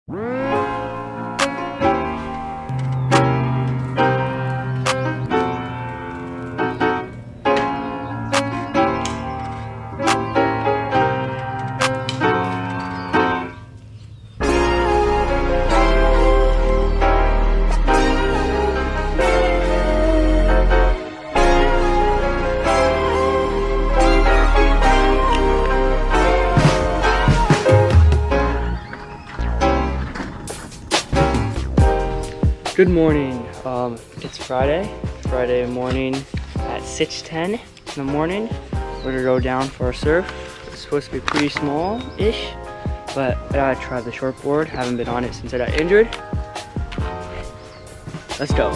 Good morning. It's Friday morning at 6:10 in the morning. We're gonna go down for a surf. It's supposed to be pretty small-ish, but I gotta try the shortboard. Haven't been on it since I got injured. Let's go.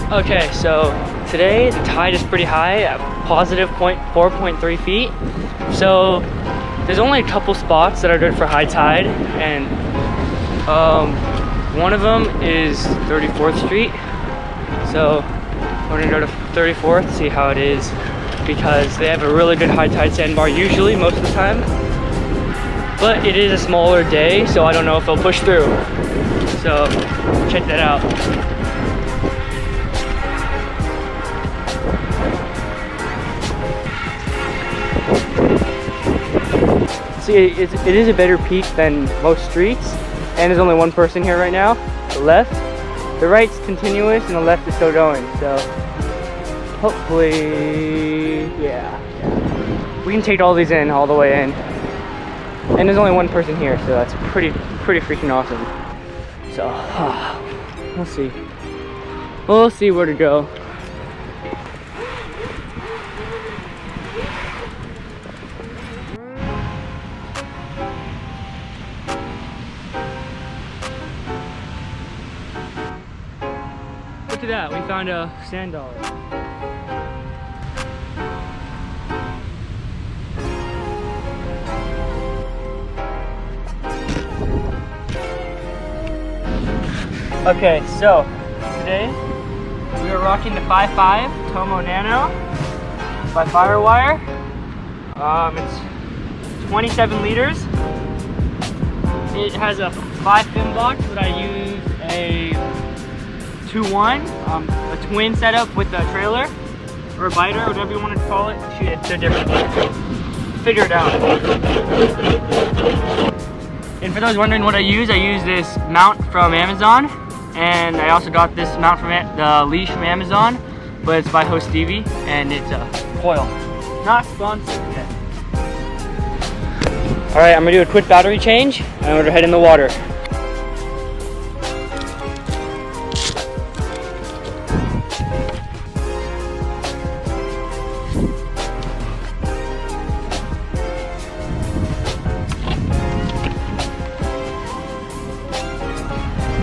Okay, so today the tide is pretty high at positive 4.3 feet. So there's only a couple spots that are good for high tide, and one of them is 34th Street. So we're gonna go to 34th, see how it is, because they have a really good high tide sandbar usually, most of the time. But it is a smaller day, so I don't know if they'll push through. So check that out. See, it is a better peak than most streets, and there's only one person here right now. The left, the right's continuous, and the left is still going. So hopefully, yeah, we can take all these in all the way in. And there's only one person here, so that's pretty freaking awesome. So we'll see. We'll see where to go. Look at that, we found a sand dollar. Okay, so today we are rocking the 5.5 Tomo Nano by Firewire. It's 27 liters. It has a 5-fin box, but I use a 2-1, a twin setup with a trailer or a biter, whatever you want to call it. They're different. Figure it out. And for those wondering what I use this mount from Amazon, and I also got this mount from the leash from Amazon, but it's by Host Stevie, and it's a coil. Not sponsored yet. All right, I'm gonna do a quick battery change, and we're gonna head in the water.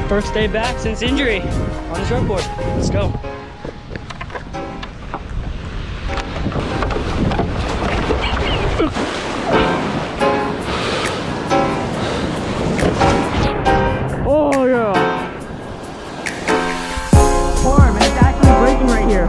First day back since injury on the shortboard. Let's go. Oh yeah. Warm, and it's actually breaking right here.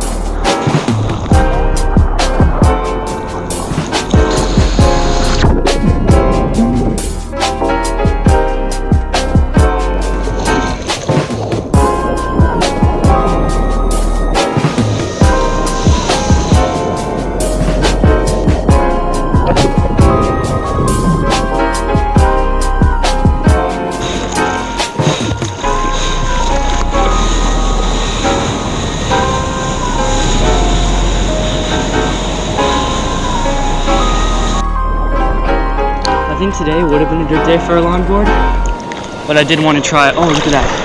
today. Would have been a good day for a longboard, but I did want to try. Oh, look at that.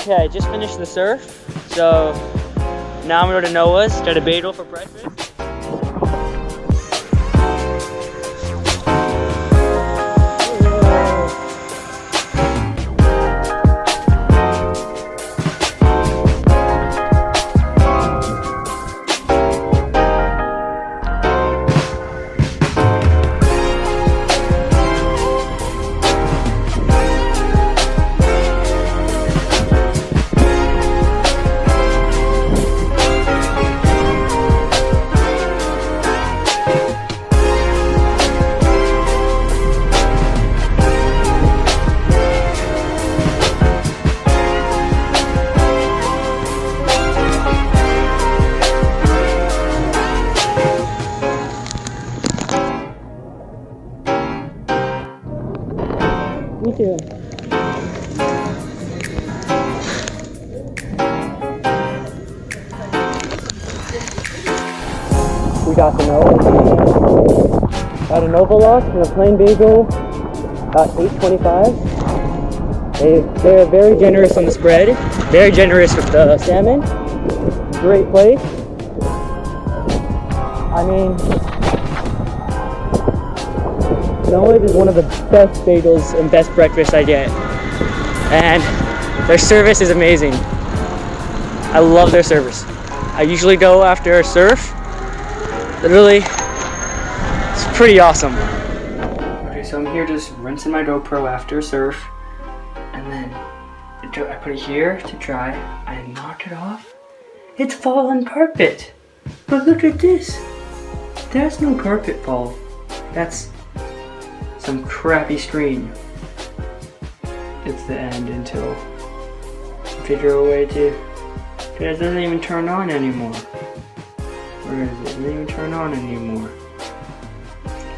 Okay, I just finished the surf, so now I'm going to Noah's, get a bagel for breakfast. Me too. We got the Nova. Got a Nova Lock and a plain bagel. About $8.25. They're very generous on the spread. Very generous with the salmon. Great place. I mean, Noah's is one of the best bagels and best breakfasts I get. And their service is amazing. I love their service. I usually go after a surf. Literally, it's pretty awesome. Okay, so I'm here just rinsing my GoPro after a surf. And then I put it here to dry. I knock it off. It's fallen carpet. But look at this. There's no carpet fall. That's some crappy screen. It's the end until I figure a way to. It doesn't even turn on anymore. Where is it? It doesn't even turn on anymore.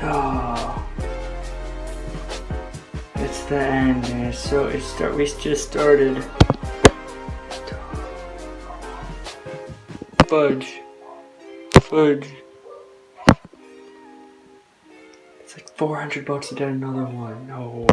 Oh, it's the end, and we just started. Fudge. It's like $400 to get another one. No.